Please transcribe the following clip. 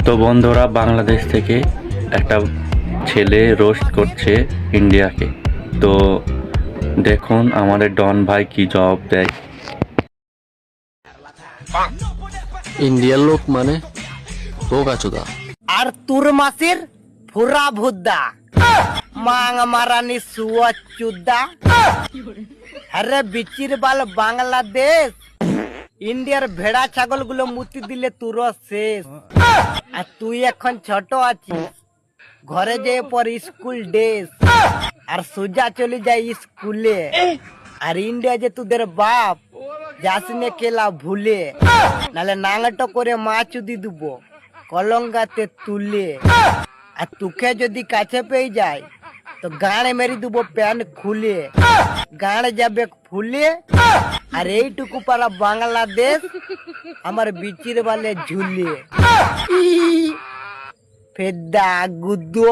তো বন্ধুরা, বাংলাদেশ থেকে একটা ছেলে রোস্ট করছে ইন্ডিয়াকে। তো দেখুন আমাদের ডন ভাই কি জবাব দেয়। ইন্ডিয়ার লোক মানে বোকাচোদা। আর তোর মাসির ফুরা ভুদ্দা মাং মারানি সুয়া চুদ্দা। আরে বিচির বাল বাংলাদেশ, ইন্ডিয়ার ভেড়া ছাগল গুলো মুতি দিলে তোর শেষ। আর তুই এখন ছোট আছিস, ঘরে যেয়ে পর স্কুল ড্রেস, আর সোজা চলে যায় স্কুলে। আর ইন্ডিয়া যে তোদের বাপ, যাসনে কেলা ভুলে, নালে নাঙ্গটো করে মা চুদি দেবো কলঙ্গাতে তুলে। আর তোকে যদি কাছে পেয়ে যায় তো গাড়ে মেরি দেবো প্যান্ট খুলে, গাড়ে যাবে ফুলে। আর এইটুকু পারা বাংলাদেশ আমার বিচির বালে ঝুলে। ফেদা গুদ্দো।